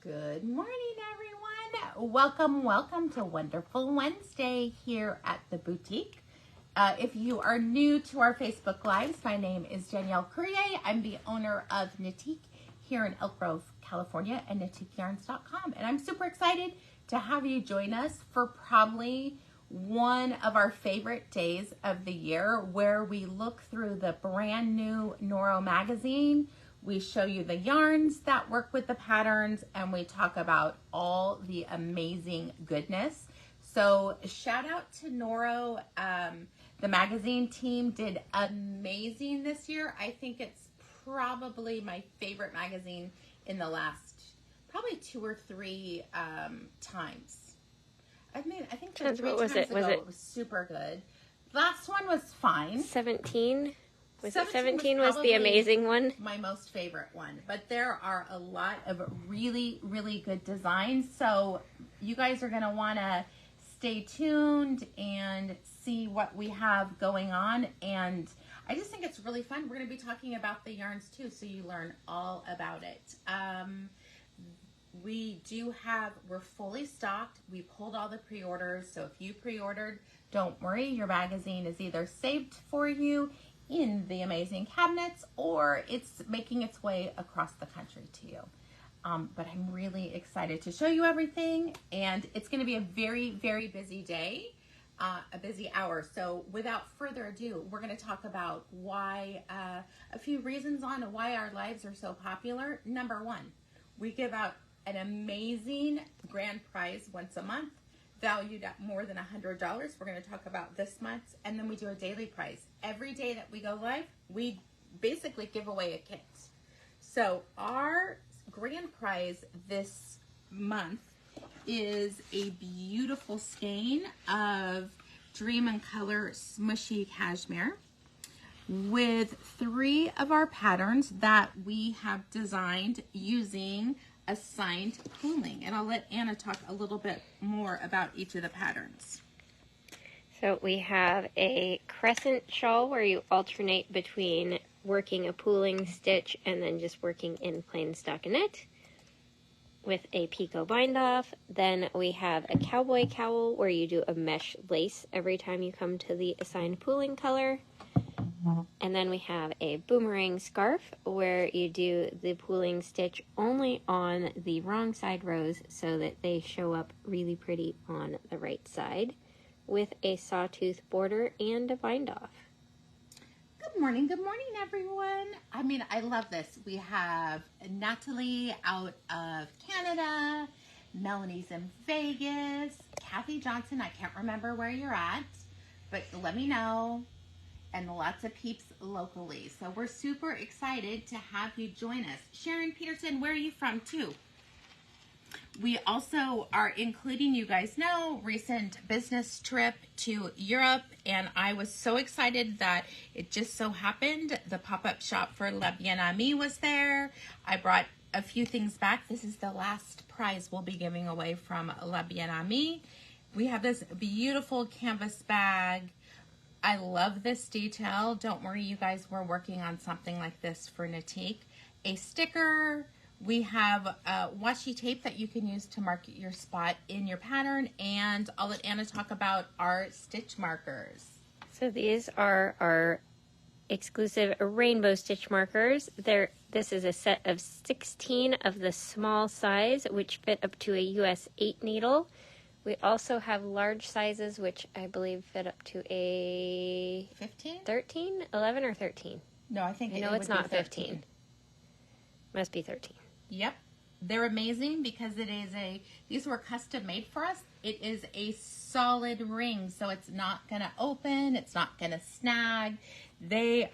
Good morning, everyone. Welcome to Wonderful Wednesday here at the boutique. If you are new to our Facebook Lives, my name is Danielle Courier. I'm the owner of Knitique here in Elk Grove, California, and KnitiqueYarns.com. And I'm super excited to have you join us for probably one of our favorite days of the year, where we look through the brand new Noro Magazine. We show you the yarns that work with the patterns, and we talk about all the amazing goodness. So shout out to Noro. The magazine team did amazing this year. I think it's probably my favorite magazine in the last probably 2 or 3 times. I think the 3 times ago it was super good. Last one was fine. 17? Was it 17 was the amazing one? My most favorite one. But there are a lot of really, really good designs. So you guys are going to want to stay tuned and see what we have going on. And I just think it's really fun. We're going to be talking about the yarns too, so you learn all about it. We're fully stocked. We pulled all the pre-orders. So if you pre-ordered, don't worry. Your magazine is either saved for you in the amazing cabinets, or it's making its way across the country to you. But I'm really excited to show you everything, and it's going to be a very, very busy day, a busy hour. So without further ado, we're going to talk about why, a few reasons on why our lives are so popular. Number 1, we give out an amazing grand prize once a month, valued at more than $100. We're going to talk about this month's, and then we do a daily prize. Every day that we go live, we basically give away a kit. So our grand prize this month is a beautiful skein of Dream and Color smushy cashmere with 3 of our patterns that we have designed using assigned pooling. And I'll let Anna talk a little bit more about each of the patterns. So we have a crescent shawl where you alternate between working a pooling stitch and then just working in plain stockinette with a picot bind off. Then we have a cowboy cowl where you do a mesh lace every time you come to the assigned pooling color. And then we have a boomerang scarf where you do the pooling stitch only on the wrong side rows so that they show up really pretty on the right side, with a sawtooth border and a bind off. Good morning, everyone. I mean, I love this. We have Natalie out of Canada, Melanie's in Vegas, Kathy Johnson, I can't remember where you're at, but let me know. And lots of peeps locally. So we're super excited to have you join us. Sharon Peterson, where are you from too? We also are including, you guys know, recent business trip to Europe, and I was so excited that it just so happened the pop-up shop for La Bien Amie was there. I brought a few things back. This is the last prize we'll be giving away from La Bien Amie. We have this beautiful canvas bag. I love this detail. Don't worry, you guys, we're working on something like this for Knitique. A sticker. We have washi tape that you can use to mark your spot in your pattern, and I'll let Anna talk about our stitch markers. So these are our exclusive rainbow stitch markers. This is a set of 16 of the small size, which fit up to a US 8 needle. We also have large sizes, which I believe fit up to a 15? 13? 11 or 13? No, I think it's not 15. Must be 13. Yep. They're amazing because these were custom made for us. It is a solid ring, so it's not going to open. It's not going to snag.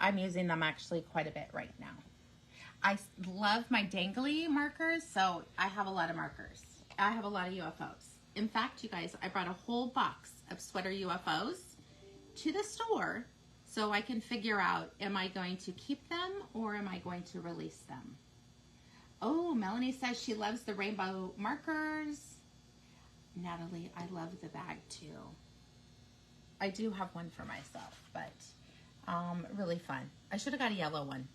I'm using them actually quite a bit right now. I love my dangly markers, so I have a lot of markers. I have a lot of UFOs. In fact, you guys, I brought a whole box of sweater UFOs to the store so I can figure out, am I going to keep them or am I going to release them? Oh, Melanie says she loves the rainbow markers. Natalie, I love the bag too. I do have one for myself, but really fun. I should have got a yellow one,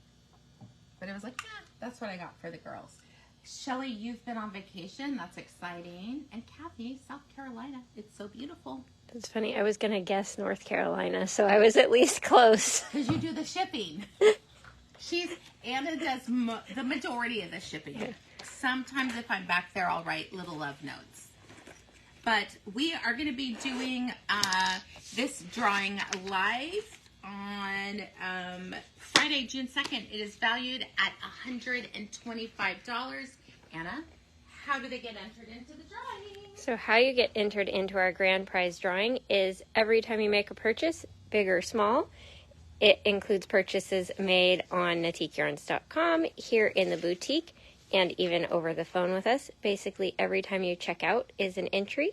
but it was like, that's what I got for the girls. Shelly, you've been on vacation. That's exciting. And Kathy, South Carolina. It's so beautiful. It's funny. I was going to guess North Carolina, so I was at least close. Because you do the shipping. Anna does the majority of the shipping. Yeah. Sometimes if I'm back there, I'll write little love notes. But we are going to be doing this drawing live on Friday, June 2nd. It is valued at $125. Anna, how do they get entered into the drawing? So how you get entered into our grand prize drawing is every time you make a purchase, big or small, it includes purchases made on KnitiqueYarns.com, here in the boutique, and even over the phone with us. Basically, every time you check out is an entry.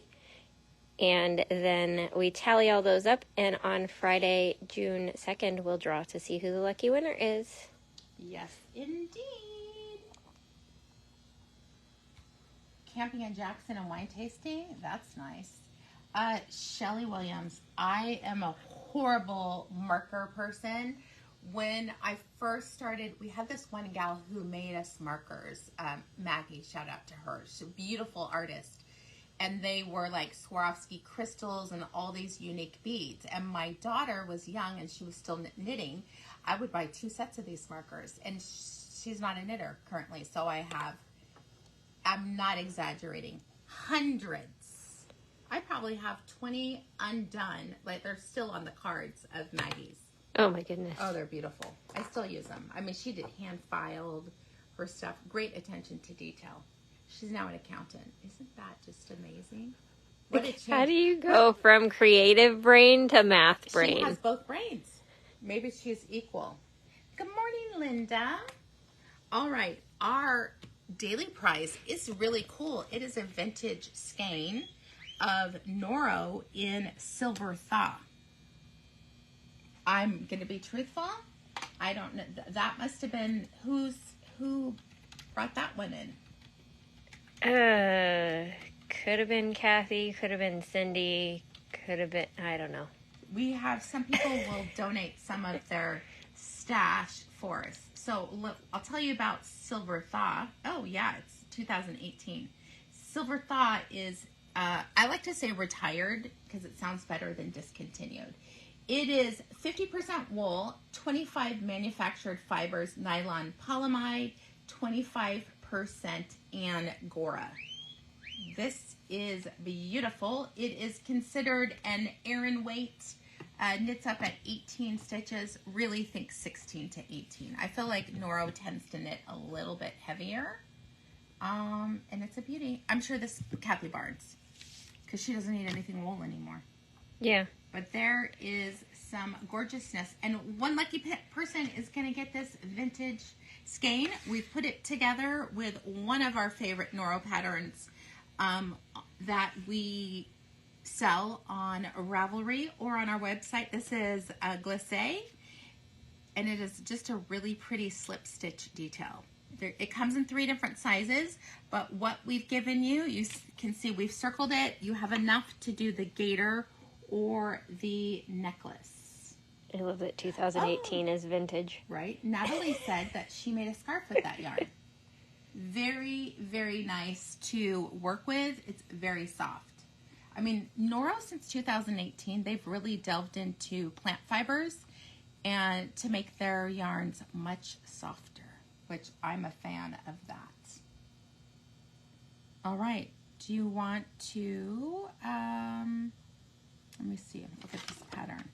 And then we tally all those up, and on Friday, June 2nd, we'll draw to see who the lucky winner is. Yes, indeed. Camping in Jackson and wine tasting. That's nice. Shelly Williams. I am a horrible marker person. When I first started, we had this one gal who made us markers. Maggie, shout out to her. She's a beautiful artist. And they were like Swarovski crystals and all these unique beads. And my daughter was young and she was still knitting. I would buy 2 sets of these markers. And she's not a knitter currently. So I'm not exaggerating, hundreds. I probably have 20 undone. Like, they're still on the cards of Maggie's. Oh my goodness. Oh, they're beautiful. I still use them. I mean, she did hand filed her stuff. Great attention to detail. She's now an accountant. Isn't that just amazing? What a change. How do you go from creative brain to math brain? She has both brains. Maybe she's equal. Good morning, Linda. All right. Our daily prize is really cool. It is a vintage skein of Noro in silver thaw. I'm going to be truthful. I don't know. That must have been who brought that one in. Could have been Kathy, could have been Cindy, could have been, I don't know. We have some people will donate some of their stash for us. So look, I'll tell you about Silver Thaw. Oh yeah, it's 2018. Silver Thaw is, I like to say retired because it sounds better than discontinued. It is 50% wool, 25 manufactured fibers, nylon polyamide, 25% Angora. This is beautiful. It is considered an Aran weight. Knits up at 18 stitches. Really think 16 to 18. I feel like Noro tends to knit a little bit heavier. And it's a beauty. I'm sure this Kathy Barnes, because she doesn't need anything wool anymore. Yeah. But there is some gorgeousness. And one lucky person is going to get this vintage skein. We've put it together with one of our favorite Noro patterns that we sell on Ravelry or on our website. This is Glisser, and it is just a really pretty slip stitch detail. It comes in 3 different sizes, but what we've given you, you can see we've circled it. You have enough to do the gaiter or the necklace. I love that 2018 is vintage. Right. Natalie said that she made a scarf with that yarn. Very, very nice to work with. It's very soft. I mean, Noro, since 2018, they've really delved into plant fibers and to make their yarns much softer, which I'm a fan of that. All right. Do you want to, let me see, look at this pattern.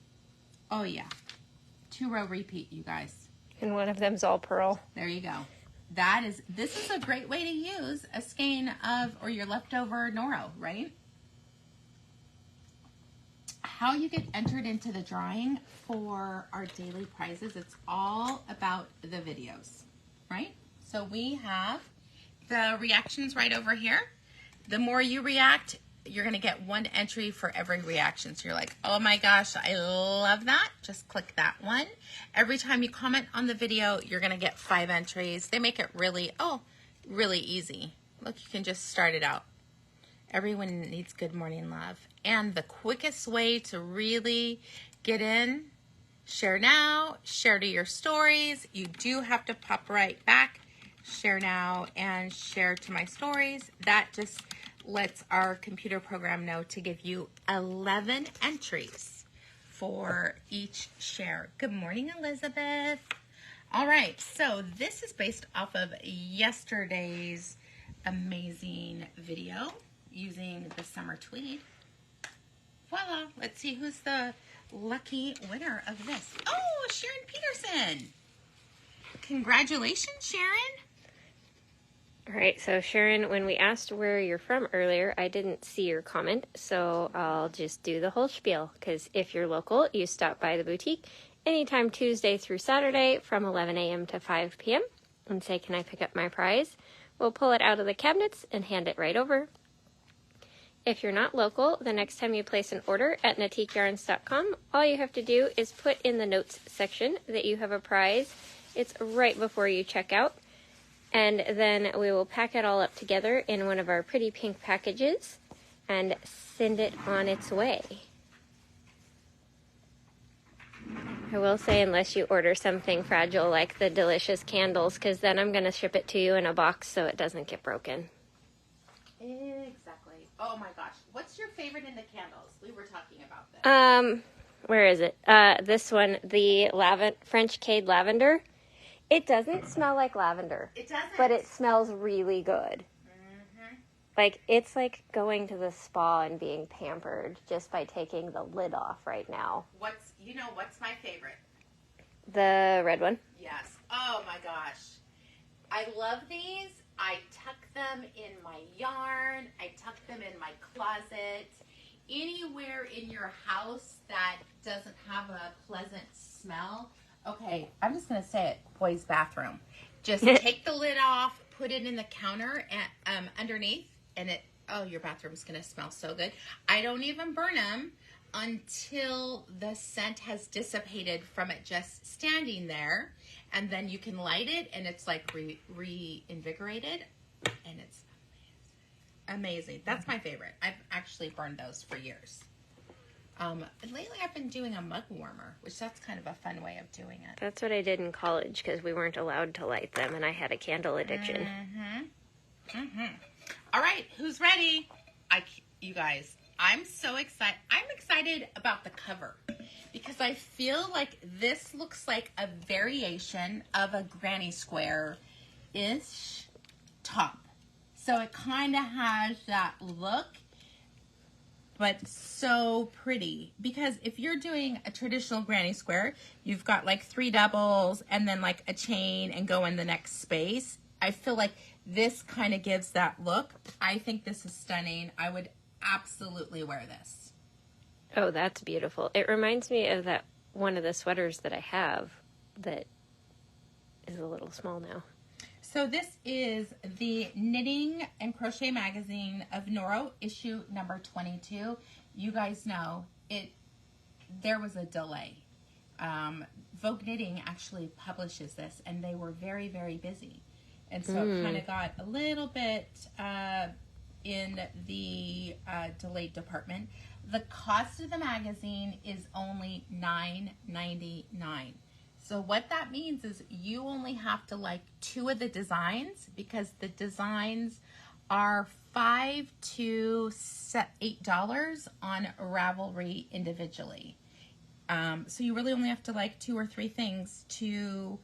Oh yeah, 2-row repeat, you guys. And one of them's all pearl. There you go. This is a great way to use a skein of, or your leftover Noro, right? How you get entered into the drawing for our daily prizes, it's all about the videos, right? So we have the reactions right over here. The more you react, you're going to get 1 entry for every reaction. So you're like, oh my gosh, I love that. Just click that one. Every time you comment on the video, you're going to get 5 entries. They make it really easy. Look, you can just start it out. Everyone needs good morning love. And the quickest way to really get in, share now, share to your stories. You do have to pop right back share now, and share to my stories. That just lets our computer program know to give you 11 entries for each share. Good morning, Elizabeth. All right, so this is based off of yesterday's amazing video using the summer tweed. Voila, let's see who's the lucky winner of this. Oh, Sharon Peterson. Congratulations, Sharon. All right, so Sharon, when we asked where you're from earlier, I didn't see your comment, so I'll just do the whole spiel, because if you're local, you stop by the boutique anytime Tuesday through Saturday from 11 a.m. to 5 p.m. and say, can I pick up my prize? We'll pull it out of the cabinets and hand it right over. If you're not local, the next time you place an order at knitiqueyarns.com, all you have to do is put in the notes section that you have a prize. It's right before you check out. And then we will pack it all up together in one of our pretty pink packages and send it on its way. I will say, unless you order something fragile like the delicious candles, because then I'm going to ship it to you in a box so it doesn't get broken. Exactly. Oh my gosh. What's your favorite in the candles? We were talking about this. Where is it? This one, the French Cade Lavender. It doesn't smell like lavender. It doesn't. But it smells really good. Mm-hmm. Like, it's like going to the spa and being pampered just by taking the lid off right now. What's my favorite? The red one? Yes. Oh my gosh. I love these. I tuck them in my yarn. I tuck them in my closet. Anywhere in your house that doesn't have a pleasant smell. Okay, I'm just going to say it. Boys' bathroom. Just take the lid off, put it in the counter and underneath, and your bathroom's going to smell so good. I don't even burn them until the scent has dissipated from it just standing there. And then you can light it, and it's like reinvigorated, and it's amazing. That's my favorite. I've actually burned those for years. Lately I've been doing a mug warmer, which that's kind of a fun way of doing it. That's what I did in college because we weren't allowed to light them, and I had a candle addiction. Mm-hmm. Mm-hmm. All right, who's ready? You guys, I'm so excited. I'm excited about the cover because I feel like this looks like a variation of a granny square-ish top. So it kind of has that look, but so pretty. Because if you're doing a traditional granny square, you've got like 3 doubles and then like a chain and go in the next space. I feel like this kind of gives that look. I think this is stunning. I would absolutely wear this. Oh, that's beautiful. It reminds me of that one of the sweaters that I have that is a little small now. So this is the Knitting and Crochet Magazine of Noro, issue number 22. You guys know there was a delay. Vogue Knitting actually publishes this, and they were very, very busy. And so it kind of got a little bit in the delayed department. The cost of the magazine is only $9.99. So what that means is you only have to like 2 of the designs because the designs are $5 to $8 on Ravelry individually. So you really only have to like 2 or 3 things to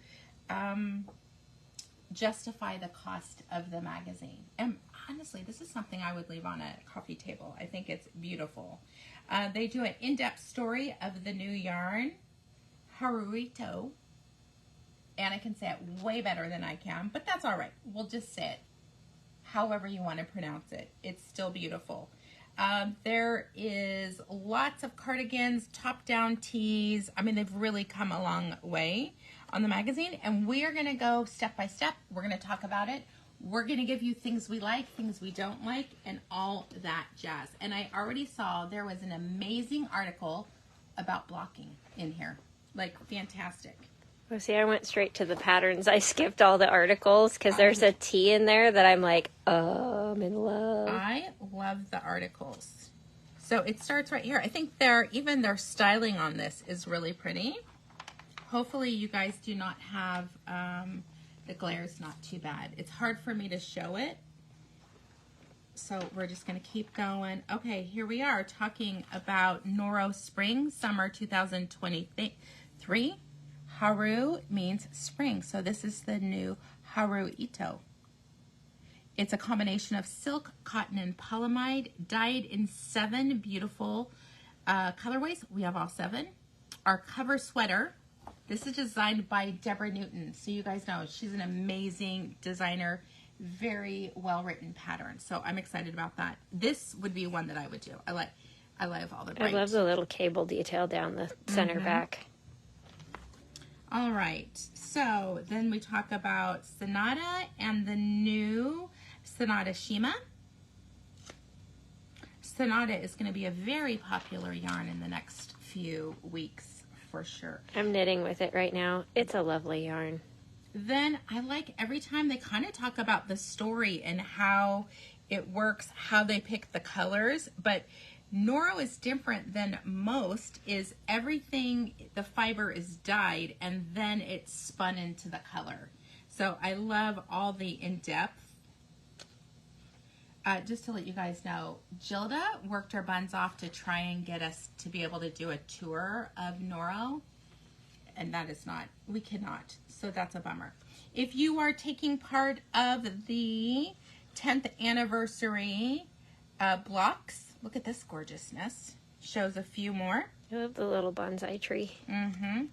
justify the cost of the magazine. And honestly, this is something I would leave on a coffee table. I think it's beautiful. They do an in-depth story of the new yarn, Haruito, and I can say it way better than I can, but that's all right. We'll just say it however you want to pronounce it. It's still beautiful. There is lots of cardigans, top-down tees. I mean, they've really come a long way on the magazine, and we are going to go step by step. We're going to talk about it. We're going to give you things we like, things we don't like, and all that jazz. And I already saw there was an amazing article about blocking in here. Like, fantastic. Well, see, I went straight to the patterns. I skipped all the articles because there's a tee in there that I'm like, oh, I'm in love. I love the articles. So it starts right here. I think their styling on this is really pretty. Hopefully you guys do not have The glare is not too bad. It's hard for me to show it. So we're just going to keep going. Okay, here we are talking about Noro Spring, Summer 2023. Haru means spring. So this is the new Haruito. It's a combination of silk, cotton, and polyamide, dyed in 7 beautiful colorways. We have all 7. Our cover sweater. This is designed by Deborah Newton. So you guys know she's an amazing designer. Very well written pattern. So I'm excited about that. This would be one that I would do. I love all the bright. I love the little cable detail down the center back. All right. So then we talk about Sonata and the new Sonata Shima. Sonata is going to be a very popular yarn in the next few weeks for sure. I'm knitting with it right now. It's a lovely yarn. Then I like every time they kind of talk about the story and how it works, how they pick the colors. But Noro is different than most, is everything, the fiber is dyed and then it's spun into the color. So I love all the in-depth. Just to let you guys know, Gilda worked her buns off to try and get us to be able to do a tour of Noro. And that is not, we cannot. So that's a bummer. If you are taking part of the 10th anniversary blocks, look at this gorgeousness. Shows a few more. I love the little bonsai tree. Mm-hmm.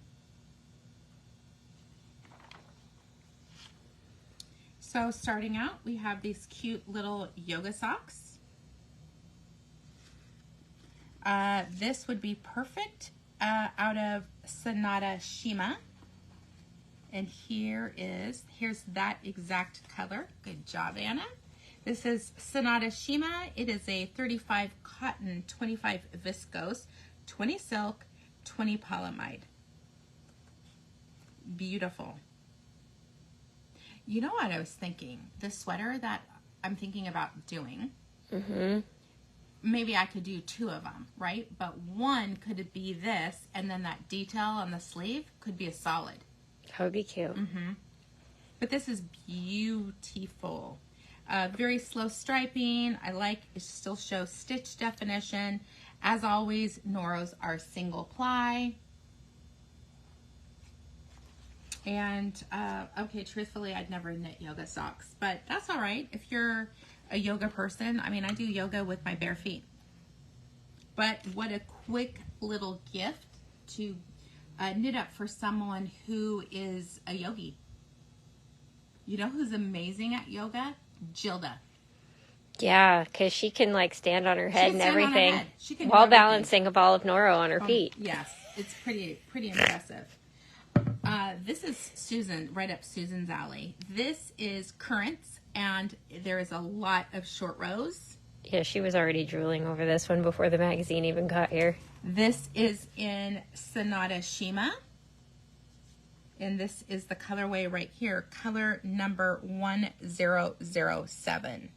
So starting out, we have these cute little yoga socks. This would be perfect out of Sonata Shima. And here's that exact color. Good job, Anna. This is Sonata Shima. It is a 35 cotton, 25 viscose, 20 silk, 20 polyamide. Beautiful. You know what I was thinking? The sweater that I'm thinking about doing. Mm-hmm. Maybe I could do 2 of them, right? But one could be this, and then that detail on the sleeve could be a solid. That would be cute. Mm-hmm. But this is beautiful. Very slow striping. I like it, still shows stitch definition. As always, Noros are single ply. And, okay, truthfully, I'd never knit yoga socks, but that's all right. If you're a yoga person, I mean, I do yoga with my bare feet. But what a quick little gift to knit up for someone who is a yogi. You know who's amazing at yoga? Gilda. Yeah, because she can like stand on her head and everything She can while balancing a ball of Noro on her feet. Yes, it's pretty impressive. This is Susan, right up Susan's alley. This is Currents, and there is a lot of short rows. Yeah, she was already drooling over this one before the magazine even got here. This is in Sonata Shima. And this is the colorway right here, color number 1007.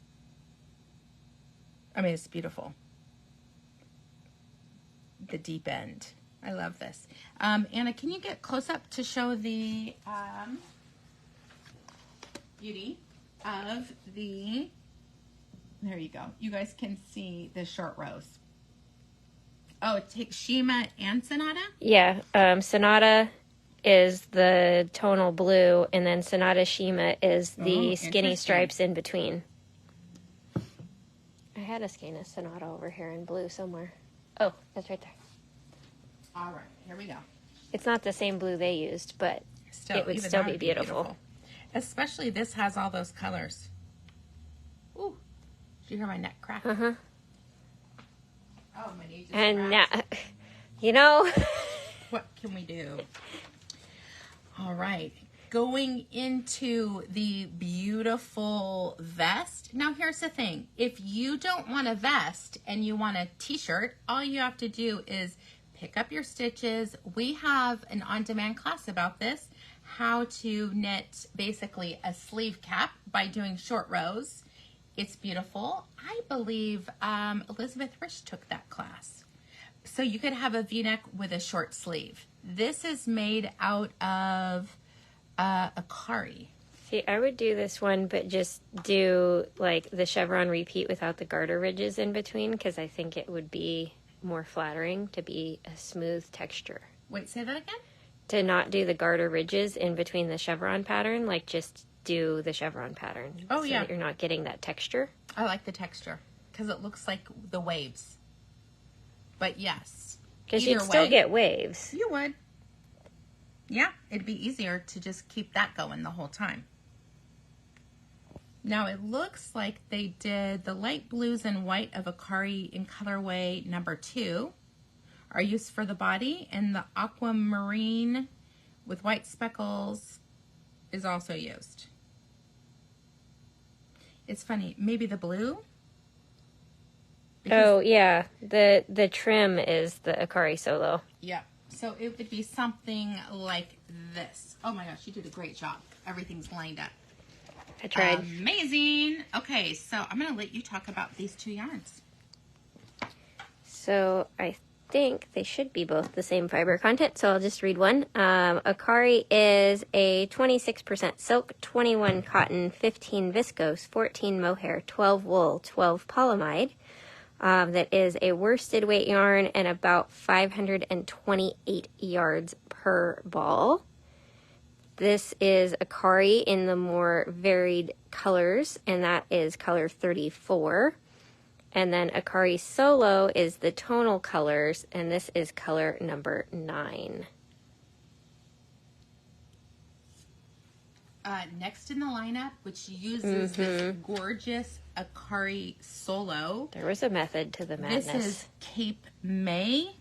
I mean, it's beautiful. The deep end. I love this. Anna, can you get close up to show the beauty of the, there you go. You guys can see the short rows. Oh, it takes Shima and Sonata? Yeah, Sonata is the tonal blue, and then Sonata Shima is the skinny stripes in between. I had a skein of Sonata over here in blue somewhere. Oh, that's right there. All right, here we go. It's not the same blue they used, but Still, it would even still that be beautiful. Especially this has all those colors. Ooh, did you hear my neck crack? Uh-huh. Oh, my knee just And now, cracked. you know. What can we do? All right, going into the beautiful vest. Now, here's the thing. If you don't want a vest and you want a t-shirt, all you have to do is pick up your stitches. We have an on-demand class about this, how to knit basically a sleeve cap by doing short rows. It's beautiful. I believe Elizabeth Rich took that class. So you could have a V-neck with a short sleeve. This is made out of Akari. See, I would do this one, but just do like the chevron repeat without the garter ridges in between, because I think it would be more flattering to be a smooth texture. Wait, say that again? To not do the garter ridges in between the chevron pattern, like just do the chevron pattern. Oh, so yeah. that you're not getting that texture. I like the texture because it looks like the waves. But yes. Because you'd still get waves. You would. Yeah, it'd be easier to just keep that going the whole time. Now it looks like they did the light blues and white of Akari in colorway number 2 are used for the body, and the aquamarine with white speckles is also used. It's funny, maybe the blue? Oh, yeah. The trim is the Akari Solo. Yeah. So it would be something like this. Oh my gosh, you did a great job. Everything's lined up. I tried. Amazing. Okay, so I'm going to let you talk about these 2 yarns. So I think they should be both the same fiber content, so I'll just read one. Akari is a 26% silk, 21 cotton, 15 viscose, 14 mohair, 12 wool, 12 polyamide. That is a worsted weight yarn and about 528 yards per ball. This is Akari in the more varied colors, and that is color 34. And then Akari Solo is the tonal colors, and this is color number 9. Next in the lineup, which uses this gorgeous Akari Solo. There was a method to the madness. This is Cape May.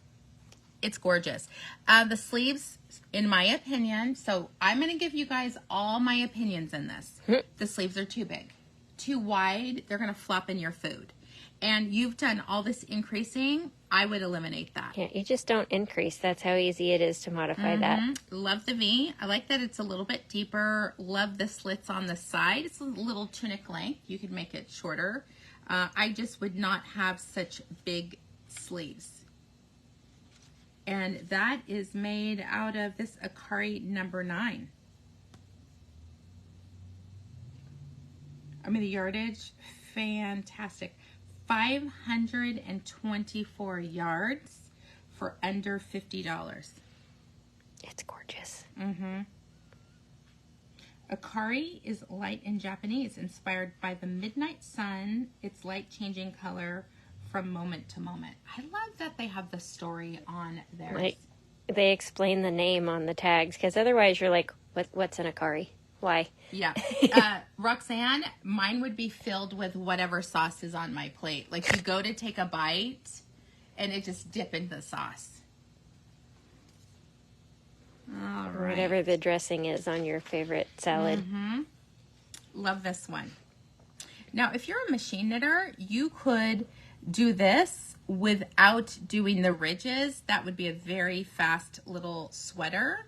It's gorgeous. The sleeves, in my opinion, so I'm going to give you guys all my opinions in this. The sleeves are too big. Too wide, they're going to flop in your food. And you've done all this increasing, I would eliminate that. Yeah, you just don't increase. That's how easy it is to modify that. Love the V. I like that it's a little bit deeper. Love the slits on the side. It's a little tunic length. You could make it shorter. I just would not have such big sleeves. And that is made out of this Akari number 9. I mean, the yardage, fantastic. 524 yards for under $50. It's gorgeous. Akari is light in Japanese, inspired by the midnight sun, its light changing color from moment to moment. I love that they have the story on theirs. Like, they explain the name on the tags, because otherwise you're like, what's an Akari? Why? Yeah. Roxanne, mine would be filled with whatever sauce is on my plate. Like, you go to take a bite, and it just dip into the sauce. All right. Whatever the dressing is on your favorite salad. Love this one. Now, if you're a machine knitter, you could do this without doing the ridges. That would be a very fast little sweater.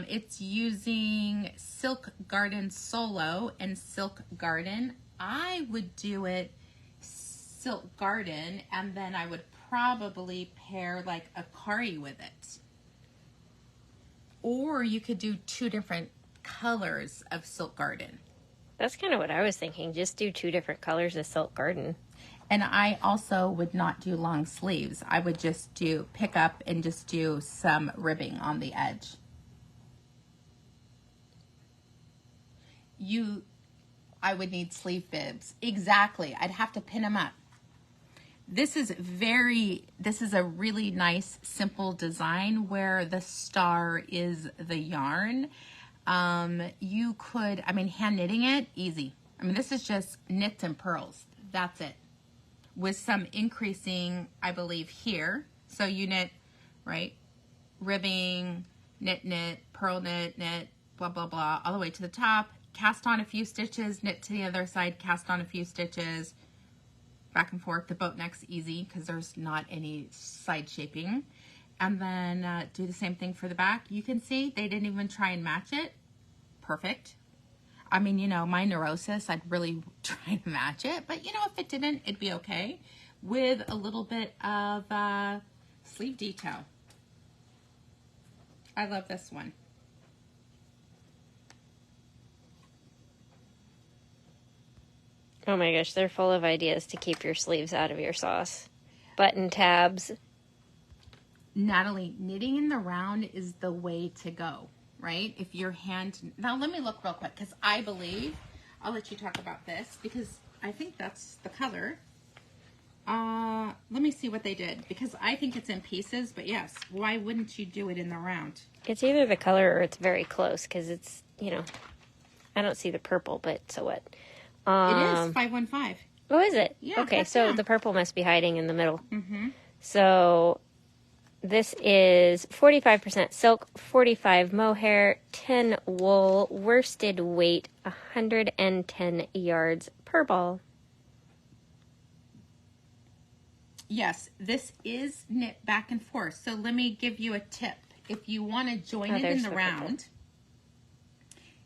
It's using Silk Garden Solo and Silk Garden. I would do it Silk Garden, and then I would probably pair like Akari with it. Or you could do 2 different colors of Silk Garden. That's kind of what I was thinking. Just do 2 different colors of Silk Garden. And I also would not do long sleeves. I would just pick up and just do some ribbing on the edge. I would need sleeve bibs. Exactly. I'd have to pin them up. This is a really nice, simple design where the star is the yarn. You could, hand knitting it, easy. This is just knits and purls. That's it. With some increasing, I believe, here. So you knit, right? Ribbing, knit, purl, knit, blah, blah, blah, all the way to the top. Cast on a few stitches, knit to the other side, cast on a few stitches, back and forth. The boat neck's easy because there's not any side shaping. And then do the same thing for the back. You can see they didn't even try and match it. Perfect. My neurosis, I'd really try to match it. But, if it didn't, it'd be okay. With a little bit of sleeve detail. I love this one. Oh my gosh, they're full of ideas to keep your sleeves out of your sauce. Button tabs. Natalie, knitting in the round is the way to go, right? If your hand... Now, let me look real quick, because I believe... I'll let you talk about this, because I think that's the color. Let me see what they did, because I think it's in pieces, but yes, why wouldn't you do it in the round? It's either the color or it's very close, because it's, you know, I don't see the purple, but so what? It is 515. Oh, is it? Yeah. Okay, so the purple must be hiding in the middle. Mm-hmm. So this is 45% silk, 45 mohair, 10 wool, worsted weight, 110 yards per ball. Yes, this is knit back and forth. So let me give you a tip. If you want to join it in the round,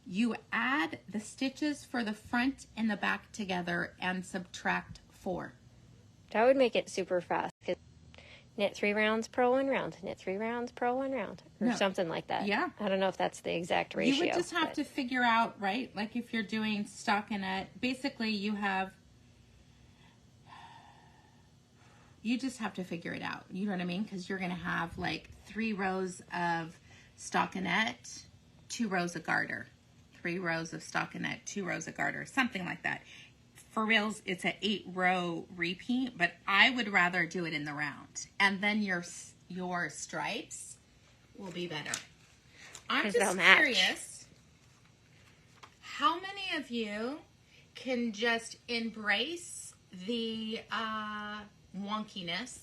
you add the stitches for the front and the back together and subtract 4. That would make it super fast. Knit 3 rounds, purl 1 round. Knit 3 rounds, purl 1 round. Or something like that. Yeah. I don't know if that's the exact ratio. You would just have to figure out, right? Like if you're doing stockinette, basically you just have to figure it out. You know what I mean? Because you're going to have like 3 rows of stockinette, 2 rows of garter. 3 rows of stockinette, 2 rows of garter. Something like that. For reals, it's an 8-row repeat, but I would rather do it in the round. And then your stripes will be better. I'm just curious, how many of you can just embrace the wonkiness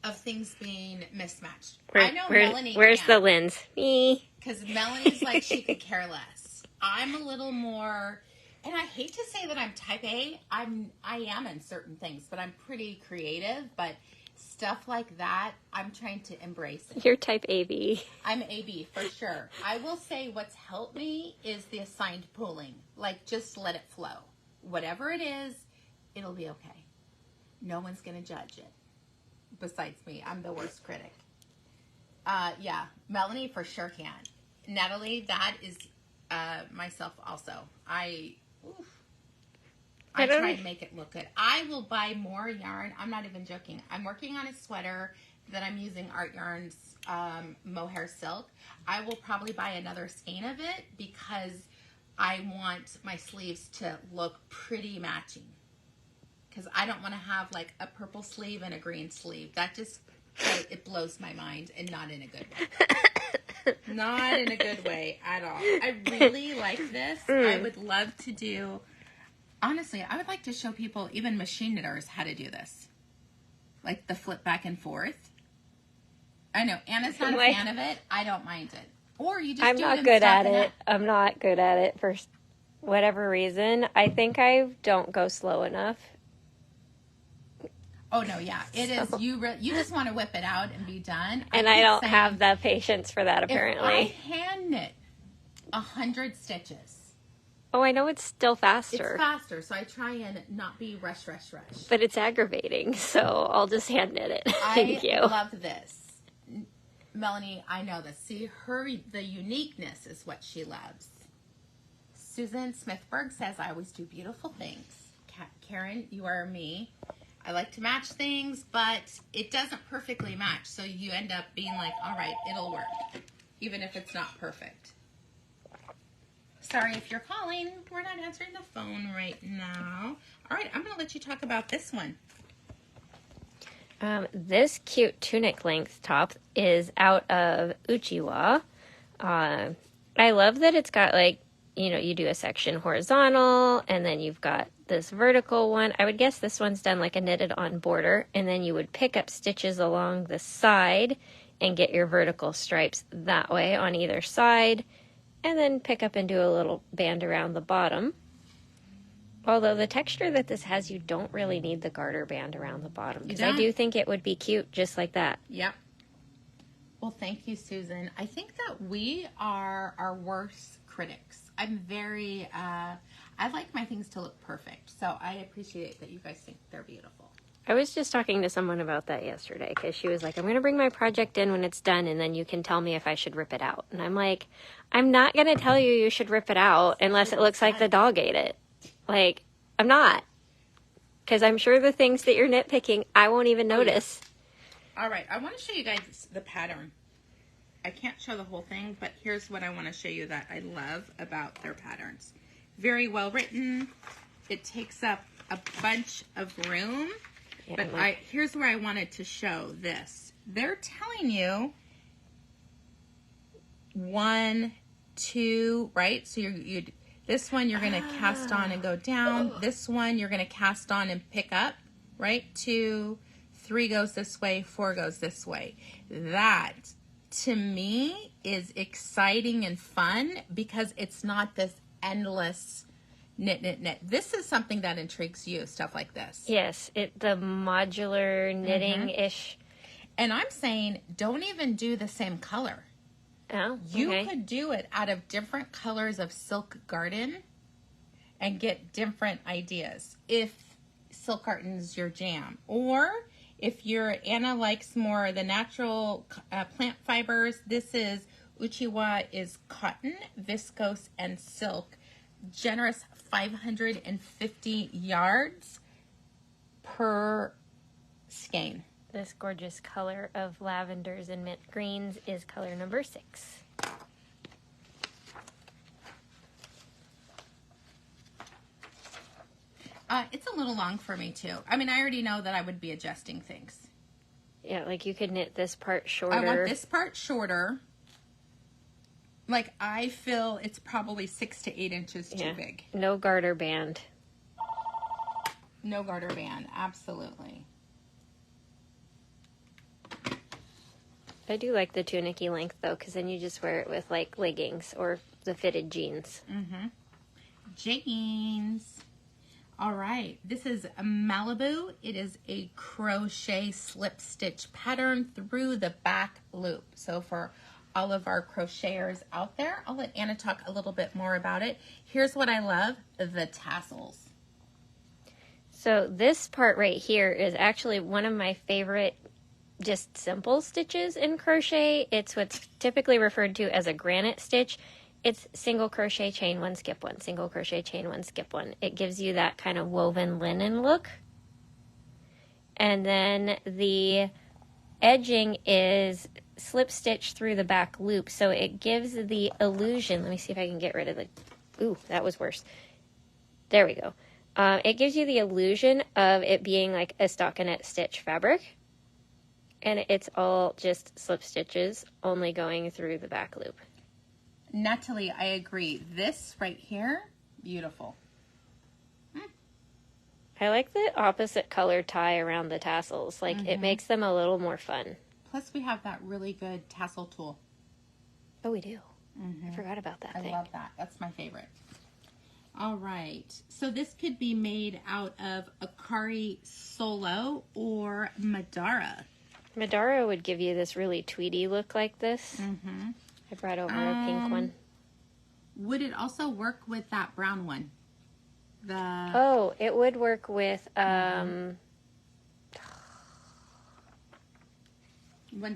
of things being mismatched? I know Melanie Where's can, the lens? Me. because Melanie's like she could care less. I'm a little more... And I hate to say that I'm type A. I am in certain things, but I'm pretty creative. But stuff like that, I'm trying to embrace it. You're type AB. I'm AB for sure. I will say what's helped me is the assigned pulling. Like, just let it flow. Whatever it is, it'll be okay. No one's going to judge it. Besides me, I'm the worst critic. Yeah, Melanie for sure can. Natalie, that is myself also. I try to make it look good. I will buy more yarn. I'm not even joking. I'm working on a sweater that I'm using Art Yarn's mohair silk. I will probably buy another skein of it because I want my sleeves to look pretty matching. Because I don't want to have like a purple sleeve and a green sleeve. That just, it blows my mind, and not in a good way. Not in a good way at all. I really like this. I would love to do... Honestly, I would like to show people, even machine knitters, how to do this. Like the flip back and forth. I know, Anna's not a fan of it. I don't mind it. Or you just I'm do not it good at it. I'm not good at it for whatever reason. I think I don't go slow enough. Oh, no, yeah. It is. You just want to whip it out and be done. And I don't have the patience for that, apparently. If I hand knit 100 stitches. Oh, I know it's still faster. It's faster, so I try and not be rush. But it's aggravating, so I'll just hand knit it. Thank you. I love this. Melanie, I know this. See, the uniqueness is what she loves. Susan Smithberg says, I always do beautiful things. Karen, you are me. I like to match things, but it doesn't perfectly match. So you end up being like, all right, it'll work, even if it's not perfect. Sorry if you're calling. We're not answering the phone right now. All right, I'm going to let you talk about this one. This cute tunic length top is out of Uchiwa. I love that it's got, like, you know, you do a section horizontal, and then you've got this vertical one. I would guess this one's done like a knitted on border, and then you would pick up stitches along the side and get your vertical stripes that way on either side, and then pick up and do a little band around the bottom. Although the texture that this has, you don't really need the garter band around the bottom, because I do think it would be cute just like that. Yep. Well, thank you, Susan. I think that we are our worst critics. I'm very, I like my things to look perfect, so I appreciate that you guys think they're beautiful. I was just talking to someone about that yesterday, because she was like, I'm going to bring my project in when it's done, and then you can tell me if I should rip it out. And I'm like, I'm not going to tell you should rip it out unless it looks like the dog ate it. Like, I'm not. Because I'm sure the things that you're nitpicking, I won't even notice. Yeah. All right, I want to show you guys the pattern. I can't show the whole thing, but here's what I want to show you that I love about their patterns. Very well written. It takes up a bunch of room. Yeah, but here's where I wanted to show this. They're telling you 1, 2, right? So you this one you're going to cast on and go down. This one you're going to cast on and pick up, right? 2, 3 goes this way, 4 goes this way. That, to me, is exciting and fun because it's not this endless knit. This is something that intrigues you, stuff like this. Yes, the modular knitting-ish. And I'm saying don't even do the same color. Oh, you could do it out of different colors of silk garden and get different ideas if silk garden's your jam. Or if Anna likes more the natural plant fibers, this is Uchiwa is cotton, viscose, and silk. Generous 550 yards per skein. This gorgeous color of lavenders and mint greens is color number 6. It's a little long for me too. I mean, I already know that I would be adjusting things. Yeah, like you could knit this part shorter. I want this part shorter. Like, I feel it's probably 6 to 8 inches too big. No garter band. No garter band, absolutely. I do like the tunic-y length, though, because then you just wear it with, like, leggings or the fitted jeans. Jeans. All right. This is Malibu. It is a crochet slip stitch pattern through the back loop. So for all of our crocheters out there, I'll let Anna talk a little bit more about it. Here's what I love, the tassels. So this part right here is actually one of my favorite just simple stitches in crochet. It's what's typically referred to as a granite stitch. It's single crochet, chain 1, skip 1, single crochet, chain 1, skip 1. It gives you that kind of woven linen look. And then the edging is slip stitch through the back loop, so it gives the illusion. Let me see if I can get rid of the, ooh, that was worse. There we go. It gives you the illusion of it being like a stockinette stitch fabric. And it's all just slip stitches, only going through the back loop. Natalie, I agree. This right here, beautiful. I like the opposite color tie around the tassels. Like, it makes them a little more fun. Plus, we have that really good tassel tool. Oh, we do. I forgot about that thing. I love that. That's my favorite. All right. So this could be made out of Akari Solo or Madara. Madara would give you this really tweedy look like this. I brought over a pink one. Would it also work with that brown one? Oh, it would work with, 1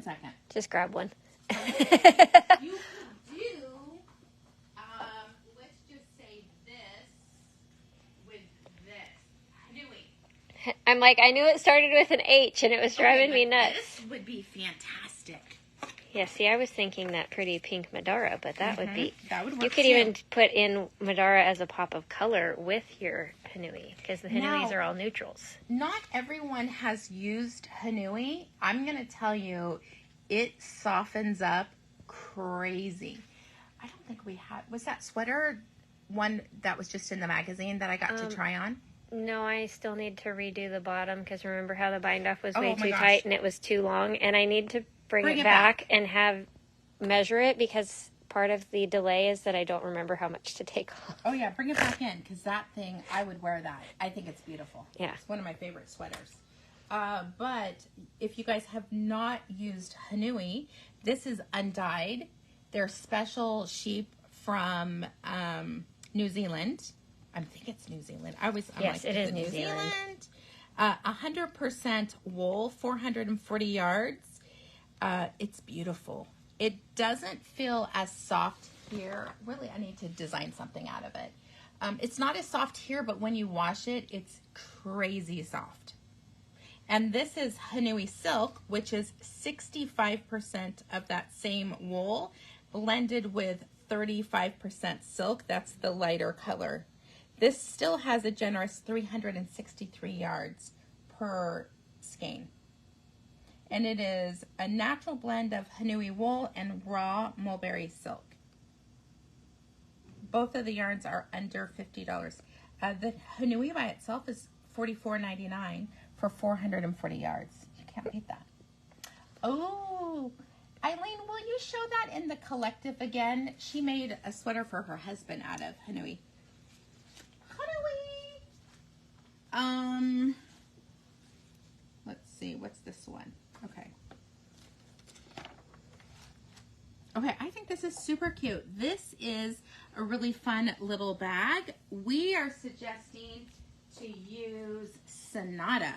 second. Just grab one. You could do, let's just say this with this. Haunui. I'm like, I knew it started with an H and it was driving me nuts. This would be fantastic. Yeah, see, I was thinking that pretty pink Madara, but that would be... That would work. You could even put in Madara as a pop of color with your Haunui, because the Hanuis are all neutrals. Not everyone has used Haunui. I'm going to tell you, it softens up crazy. I don't think we had... Was that sweater one that was just in the magazine that I got to try on? No, I still need to redo the bottom, because remember how the bind-off was way too tight and it was too long, and I need to bring it back and measure it, because part of the delay is that I don't remember how much to take off. Oh yeah, bring it back in, because that thing, I would wear that. I think it's beautiful. Yeah. It's one of my favorite sweaters. But if you guys have not used Haunui, this is undyed. They're special sheep from New Zealand. I think it's New Zealand. Yes, it is New Zealand. 100% wool, 440 yards. It's beautiful. It doesn't feel as soft here. Really, I need to design something out of it. It's not as soft here, but when you wash it, it's crazy soft. And this is Haunui Silk, which is 65% of that same wool blended with 35% silk. That's the lighter color. This still has a generous 363 yards per skein. And it is a natural blend of Haunui wool and raw mulberry silk. Both of the yarns are under $50. The Haunui by itself is $44.99 for 440 yards. You can't beat that. Oh, Eileen, will you show that in the collective again? She made a sweater for her husband out of Haunui. Haunui! Let's see, what's this one? Okay. Okay, I think this is super cute. This is a really fun little bag. We are suggesting to use Sonata.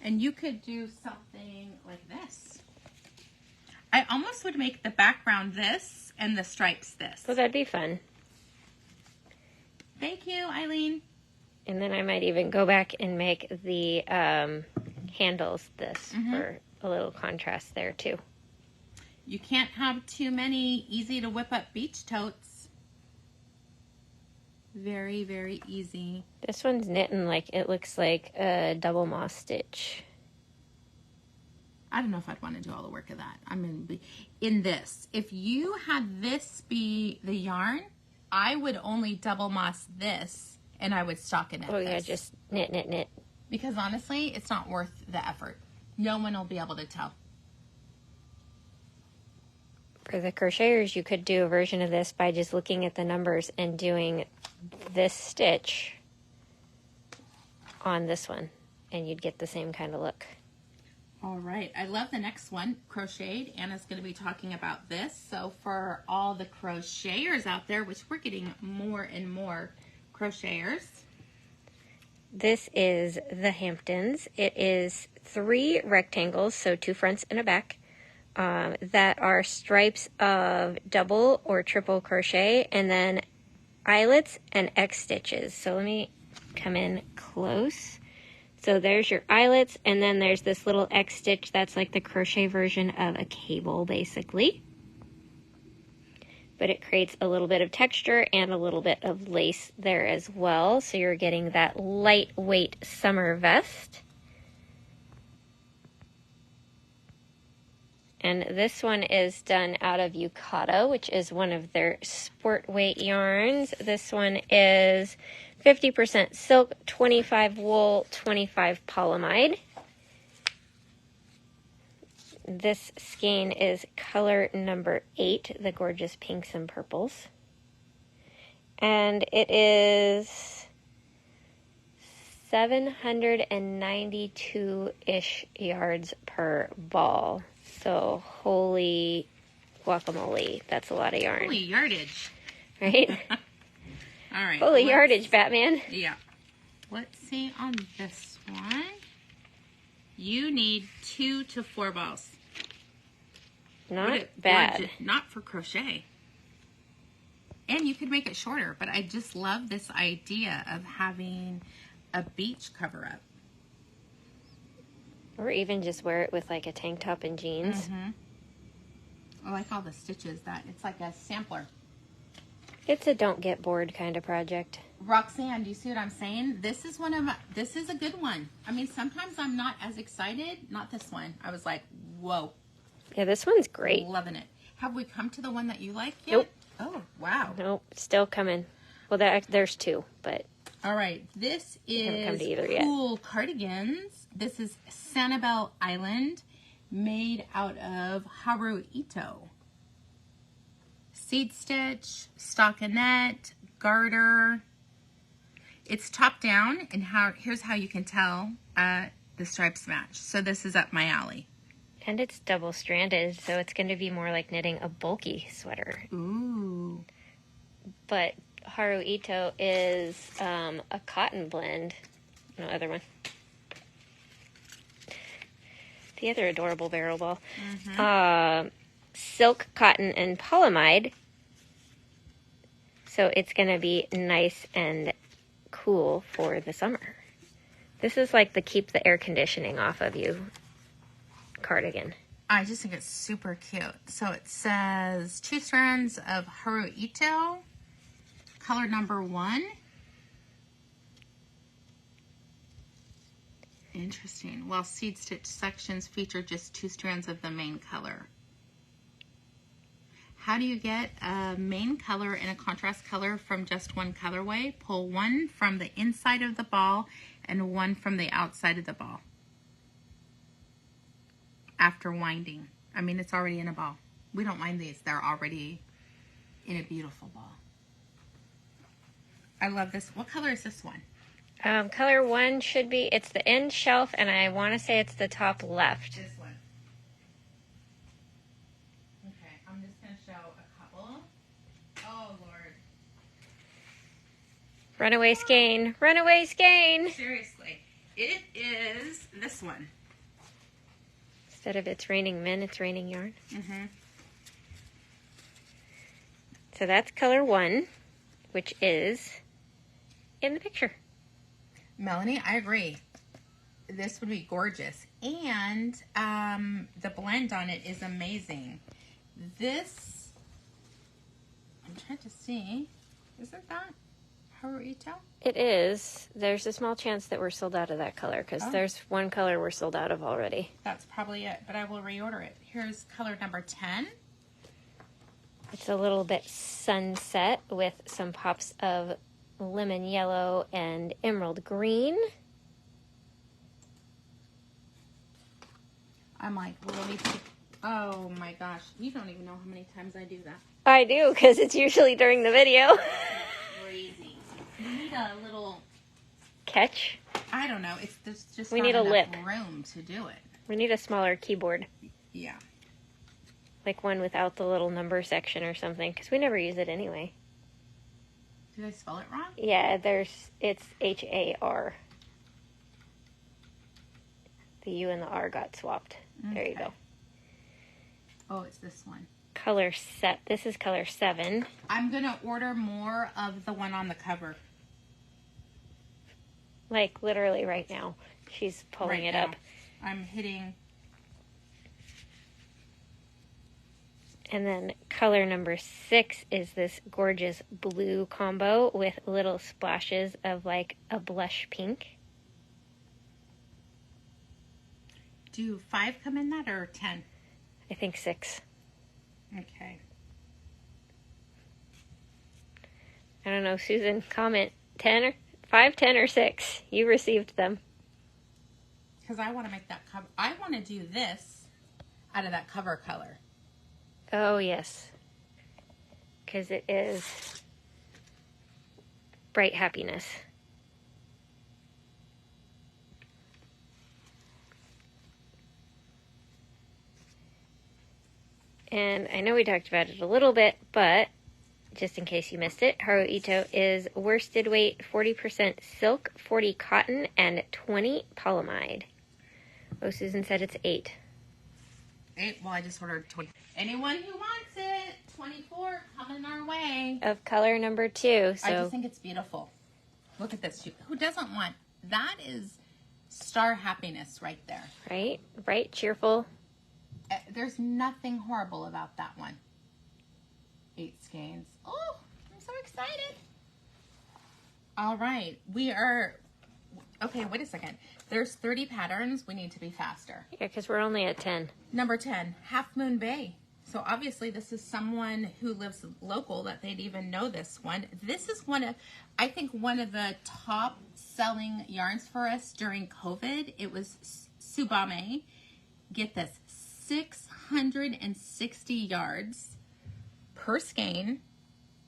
And you could do something like this. I almost would make the background this and the stripes this. So that'd be fun. Thank you, Eileen. And then I might even go back and make the handles this for a little contrast there too. You can't have too many easy to whip up beach totes. Very, very easy. This one's knitting like it looks like a double moss stitch. I don't know if I'd want to do all the work of that. I'm going to be in this. If you had this be the yarn, I would only double moss this and I would stockinette this. Oh yeah, just knit, knit, knit. Because honestly, it's not worth the effort. No one will be able to tell. For the crocheters, you could do a version of this by just looking at the numbers and doing this stitch on this one, and you'd get the same kind of look. All right, I love the next one, crocheted. Anna's going to be talking about this. So for all the crocheters out there, which we're getting more and more crocheters. This is the Hamptons. It is 3 rectangles, so 2 fronts and a back. That are stripes of double or triple crochet, and then eyelets and X stitches. So let me come in close. So there's your eyelets, and then there's this little X stitch that's like the crochet version of a cable, basically. But it creates a little bit of texture and a little bit of lace there as well. So you're getting that lightweight summer vest. And this one is done out of Yukata, which is one of their sport weight yarns. This one is 50% silk, 25 wool, 25 polyamide. This skein is color number 8, the gorgeous pinks and purples. And it is 792-ish yards per ball. So, holy guacamole, that's a lot of yarn. Holy yardage. Right? All right. Holy yardage, Batman. Yeah. Let's see on this one. You need 2 to 4 balls. Not bad. Not for crochet. And you could make it shorter, but I just love this idea of having a beach cover-up. Or even just wear it with like a tank top and jeans. I like all the stitches. That it's like a sampler. It's a don't get bored kind of project. Roxanne, do you see what I'm saying? This is this is a good one. I mean, sometimes I'm not as excited. Not this one. I was like, whoa. Yeah, this one's great. Loving it. Have we come to the one that you like yet? Nope. Oh, wow. Nope, still coming. Well, there's 2, but... All right, this haven't come to either Cool Cardigans. This is Sanibel Island, made out of Haruito. Seed stitch, stockinette, garter. It's top down, and here's how you can tell the stripes match. So this is up my alley. And it's double-stranded, so it's going to be more like knitting a bulky sweater. Ooh. But Haruito is a cotton blend. No, other one. The other adorable barrel ball. Silk, cotton, and polyamide. So it's going to be nice and cool for the summer. This is like the keep the air conditioning off of you cardigan. I just think it's super cute. So it says 2 strands of Haruito, color number 1. Interesting. While seed stitch sections feature just 2 strands of the main color. How do you get a main color and a contrast color from just one colorway? Pull one from the inside of the ball and one from the outside of the ball. After winding. I mean, it's already in a ball. We don't wind these. They're already in a beautiful ball. I love this. What color is this one? Color 1 should be, it's the end shelf, and I want to say it's the top left. This one. Okay, I'm just going to show a couple. Oh, Lord. Runaway skein. Runaway skein. Seriously. It is this one. Instead of it's raining men, it's raining yarn. Mm-hmm. So that's color 1, which is in the picture. Melanie, I agree. This would be gorgeous. And the blend on it is amazing. This, I'm trying to see, isn't that Haruito? It is. There's a small chance that we're sold out of that color because there's one color we're sold out of already. That's probably it, but I will reorder it. Here's color number 10. It's a little bit sunset with some pops of lemon yellow and emerald green. I'm like, really? Oh my gosh. You don't even know how many times I do that. I do, because it's usually during the video. Crazy. We need a little... Catch? I don't know. There's just we not need a enough lip. room to do it. We need a smaller keyboard. Yeah. Like one without the little number section or something, because we never use it anyway. Did I spell it wrong? Yeah, it's H-A-R. The U and the R got swapped. Okay. There you go. Oh, it's this one. Color set. This is color 7. I'm going to order more of the one on the cover. Like literally right now. She's pulling it up. I'm hitting... And then color number 6 is this gorgeous blue combo with little splashes of like a blush pink. Do 5 come in that or 10? I think 6. Okay. I don't know, Susan, comment 10 or 5, 10 or 6. You received them. Because I want to make that cover. I want to do this out of that cover color. Oh, yes. Because it is bright happiness. And I know we talked about it a little bit, but just in case you missed it, Haruito is worsted weight 40% silk, 40 cotton, and 20 polyamide. Oh, Susan said it's 8. 8? Well, I just ordered 20. Anyone who wants it, 24, coming our way. Of color number 2. So I just think it's beautiful. Look at this. Who doesn't want? That is star happiness right there. Right? Bright, cheerful. There's nothing horrible about that one. 8 skeins. Oh, I'm so excited. All right. We are... Okay, wait a second. There's 30 patterns. We need to be faster. Yeah, because we're only at 10. Number 10, Half Moon Bay. So obviously this is someone who lives local that they'd even know this one. This is one of, I think, one of the top selling yarns for us during COVID. It was Tsubame. Get this, 660 yards per skein.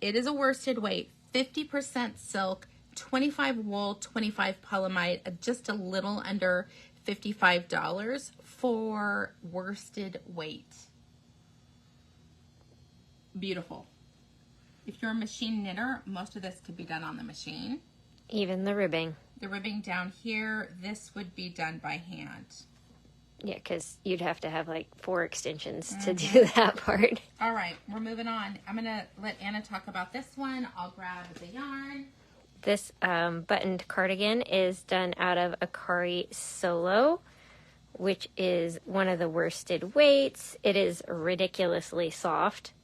It is a worsted weight, 50% silk, 25 wool, 25 polyamide, just a little under $55 for worsted weight. Beautiful. If you're a machine knitter, most of this could be done on the machine. Even the ribbing. The ribbing down here, this would be done by hand. Yeah, because you'd have to have like 4 extensions to do that part. All right, we're moving on. I'm going to let Anna talk about this one. I'll grab the yarn. This buttoned cardigan is done out of Akari Solo, which is one of the worsted weights. It is ridiculously soft.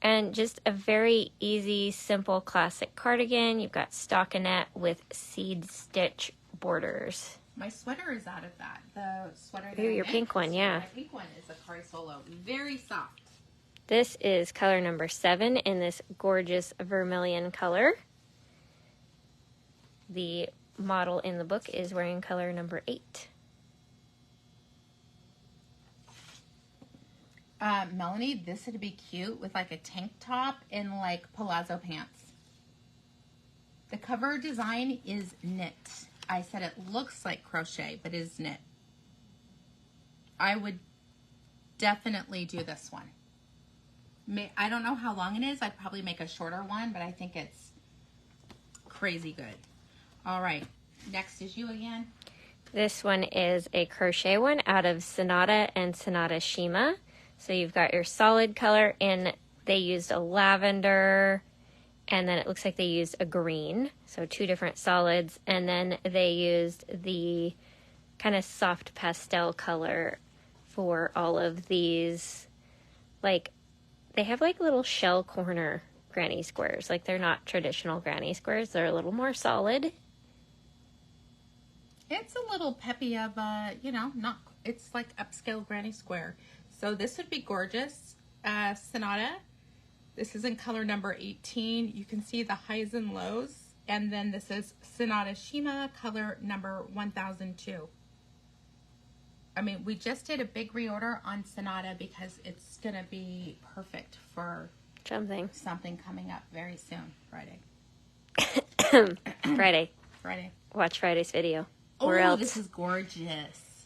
And just a very easy, simple, classic cardigan. You've got stockinette with seed stitch borders. My sweater is out of that. The sweater that Ooh, your pink one, yeah. My pink one is Akari Solo. Very soft. This is color number 7 in this gorgeous vermilion color. The model in the book is wearing color number 8. Melanie, this would be cute with like a tank top and like palazzo pants. The cover design is knit. I said it looks like crochet, but it is knit. I would definitely do this one. I don't know how long it is. I'd probably make a shorter one, but I think it's crazy good. All right, next is you again. This one is a crochet one out of Sonata and Sonata Shima. So you've got your solid color, and they used a lavender, and then it looks like they used a green. So 2 different solids, and then they used the kind of soft pastel color for all of these. Like, they have like little shell corner granny squares. Like, they're not traditional granny squares. They're a little more solid. It's a little peppy of, it's like upscale granny square. So this would be gorgeous. Sonata. This is in color number 18. You can see the highs and lows. And then this is Sonata Shima, color number 1002. I mean, we just did a big reorder on Sonata because it's going to be perfect for something coming up very soon. Friday. Friday. Watch Friday's video. Oh, this is gorgeous.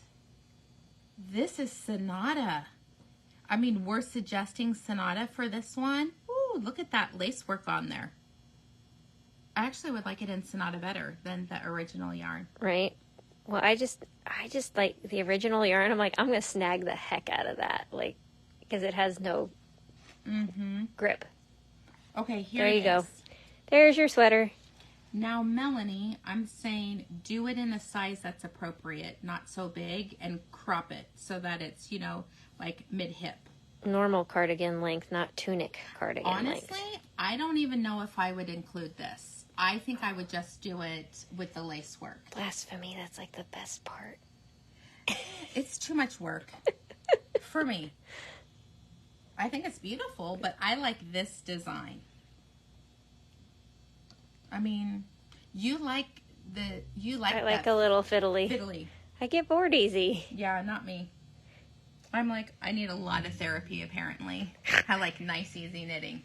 This is Sonata. I mean, we're suggesting Sonata for this one. Ooh, look at that lace work on there. I actually would like it in Sonata better than the original yarn. Right. Well, I just like the original yarn. I'm like, I'm going to snag the heck out of that. Like, because it has no grip. Okay, here there you go. There's your sweater. Now, Melanie, I'm saying do it in a size that's appropriate, not so big, and crop it so that it's, like mid-hip. Normal cardigan length, not tunic cardigan length. Honestly, I don't even know if I would include this. I think I would just do it with the lace work. Blasphemy, that's like the best part. It's too much work for me. I think it's beautiful, but I like this design. I mean, I like a little fiddly. Fiddly. I get bored easy. Yeah, not me. I'm like, I need a lot of therapy, apparently. I like nice, easy knitting.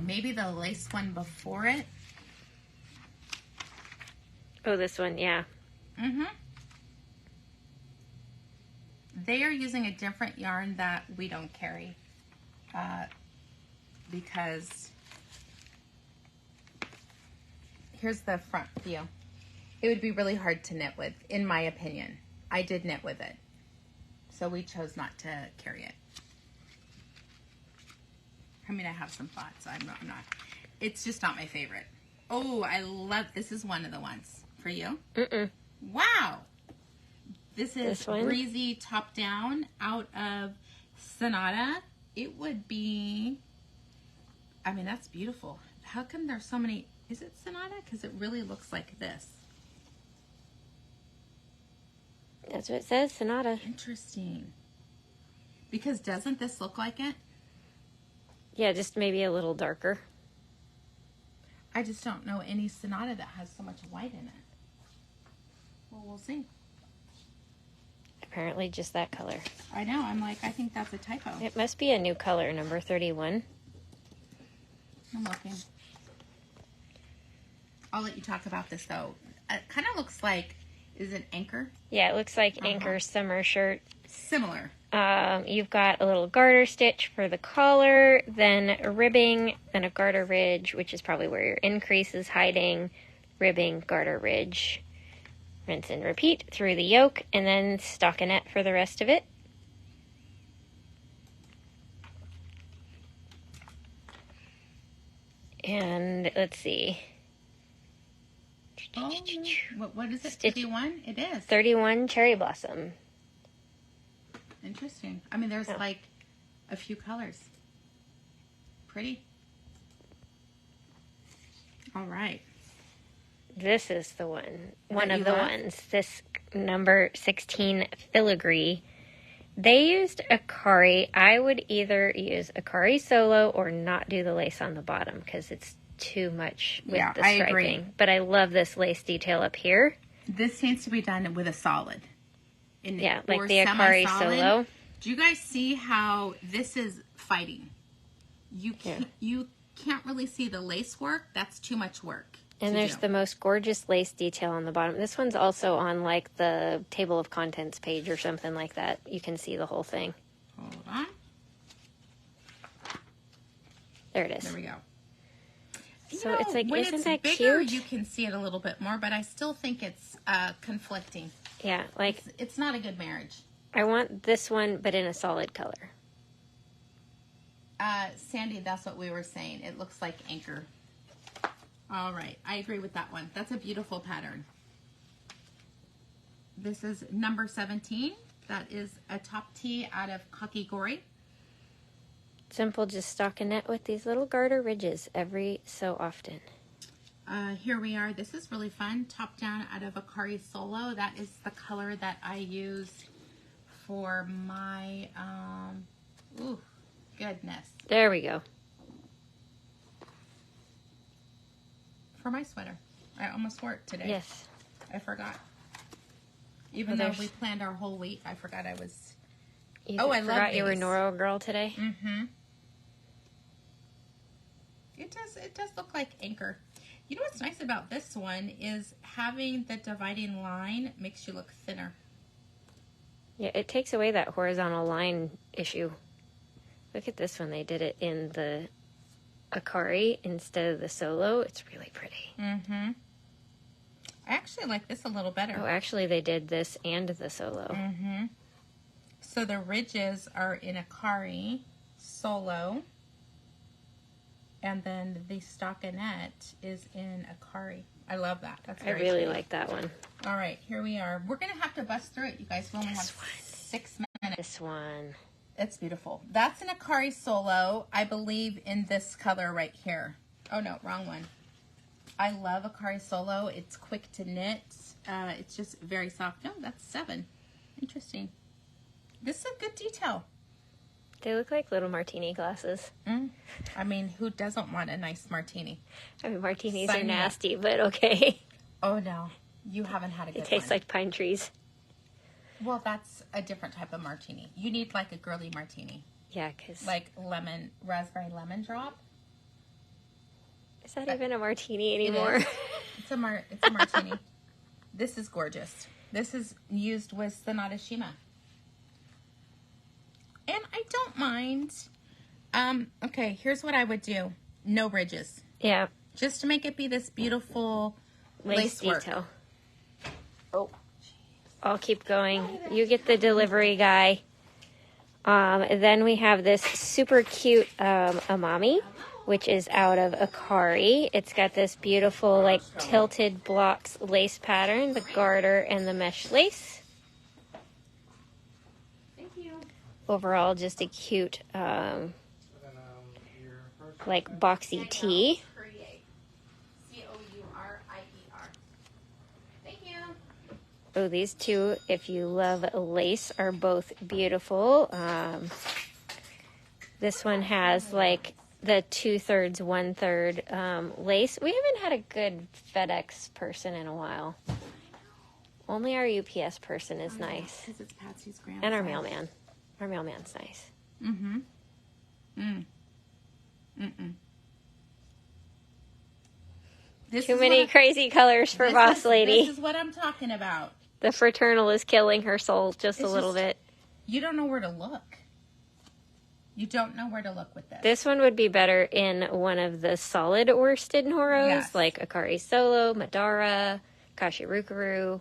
Maybe the lace one before it. Oh, this one, yeah. They are using a different yarn that we don't carry. Because here's the front view. It would be really hard to knit with, in my opinion. I did knit with it. So we chose not to carry it. I mean, I have some thoughts. I'm not. It's just not my favorite. Oh, I love, this is one of the ones. For you? Wow. This is Breezy Top Down out of Sonata. It would be, I mean, that's beautiful. How come there's so many, is it Sonata? Because it really looks like this. That's what it says, Sonata. Interesting. Because doesn't this look like it? Yeah, just maybe a little darker. I just don't know any Sonata that has so much white in it. Well, we'll see. Apparently just that color. I know. I'm like, I think that's a typo. It must be a new color, number 31. I'm looking. I'll let you talk about this, though. It kind of looks like, is it Anchor? Yeah, it looks like Anchor summer shirt. Similar. You've got a little garter stitch for the collar, then a ribbing, then a garter ridge, which is probably where your increase is hiding. Ribbing, garter ridge. Rinse and repeat through the yoke, and then stockinette for the rest of it. And let's see. Oh, what is it? 31? It is. 31 Cherry Blossom. Interesting. I mean, there's like a few colors. Pretty. All right. This is the one. One of the ones. This number 16 Filigree. They used Akari. I would either use Akari solo or not do the lace on the bottom because it's too much with the striping. I agree. But I love this lace detail up here. This needs to be done with a solid. Like the Akari solo. Do you guys see how this is fighting? You can't really see the lace work. That's too much work. And there's the most gorgeous lace detail on the bottom. This one's also on like the table of contents page or something like that. You can see the whole thing. Hold on. There it is. There we go. So it's like, when isn't it's that bigger, cute? You can see it a little bit more, but I still think it's conflicting. Yeah, like it's not a good marriage. I want this one, but in a solid color. Sandy, that's what we were saying. It looks like Anchor. All right, I agree with that one. That's a beautiful pattern. This is number 17. That is a top tee out of Kakigori. Simple, just stockinette with these little garter ridges every so often. Here we are. This is really fun. Top down out of Akari Solo. That is the color that I used for my, ooh, goodness. There we go. For my sweater. I almost wore it today. Yes. I forgot. Even though we planned our whole week, I forgot I was... I forgot you were Noro girl today? Mm-hmm. It does look like Anchor. You know what's nice about this one is having the dividing line makes you look thinner. Yeah, it takes away that horizontal line issue. Look at this one. They did it in the Akari instead of the solo. It's really pretty. Mm-hmm. I actually like this a little better. Oh, actually, they did this and the solo. Mm-hmm. So the ridges are in Akari solo. And then the stockinette is in Akari. I love that. That's I really like that one. All right, here we are. We're going to have to bust through it, you guys. We only have 6 minutes. This one. It's beautiful. That's an Akari solo, I believe, in this color right here. Oh, no, wrong one. I love Akari solo. It's quick to knit. It's just very soft. No, that's 7. Interesting. This is a good detail. They look like little martini glasses. I mean, who doesn't want a nice martini? I mean, martinis are nasty, but okay. Oh, no. You haven't had a good one. It tastes like pine trees. Well, that's a different type of martini. You need like a girly martini. Yeah, because... Like raspberry lemon drop. Is that even a martini anymore? It's a martini. This is gorgeous. This is used with Sonata Shima. And I don't mind. Okay, here's what I would do. No ridges. Yeah. Just to make it be this beautiful lace detail. Oh. I'll keep going. You get the delivery guy. Then we have this super cute Amami, which is out of Akari. It's got this beautiful, like, tilted blocks lace pattern, the garter and the mesh lace. Overall, just a cute, like, boxy tee. Thank you. Oh, these two, if you love lace, are both beautiful. This one has, like, the 2/3, 1/3 lace. We haven't had a good FedEx person in a while. Only our UPS person is nice. Because it's Patsy's grandson. And our mailman. Our mailman's nice. Mm-hmm. Mm-mm. Too many crazy colors for Boss Lady. This is what I'm talking about. The fraternal is killing her soul just a little bit. You don't know where to look. You don't know where to look with this. This one would be better in one of the solid worsted Noros, like Akari Solo, Madara, Kashirukaru.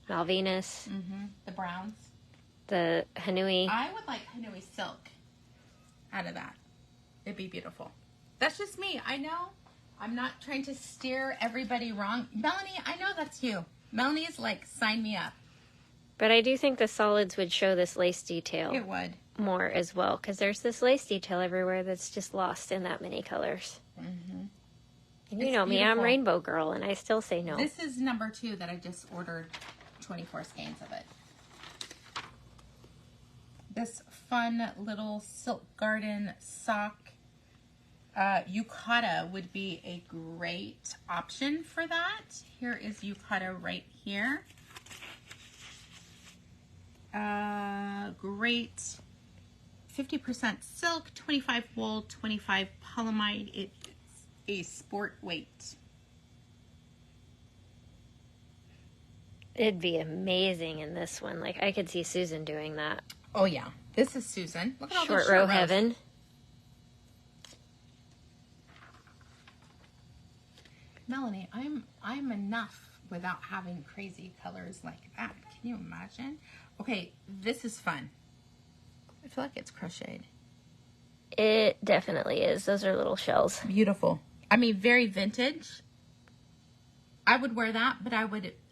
Malvinas. The browns. The Haunui. I would like Haunui Silk out of that. It'd be beautiful. That's just me. I know. I'm not trying to steer everybody wrong. Melanie, I know that's you. Melanie's like, sign me up. But I do think the solids would show this lace detail. It would. More as well, because there's this lace detail everywhere that's just lost in that many colors. And you know me, I'm rainbow girl, and I still say no. This is number 2 that I just ordered 24 skeins of it. This fun little Silk Garden sock Yukata would be a great option for that. Here is Yukata right here. Great 50% silk, 25 wool, 25 polyamide. It's a sport weight. It'd be amazing in this one. Like, I could see Susan doing that. Oh yeah, this is Susan. Look at all Short those row rows. heaven. Melanie, I'm enough without having crazy colors like that. Can you imagine? Okay, this is fun. I feel like it's crocheted. It definitely is. Those are little shells. Beautiful. I mean, very vintage. I would wear that, but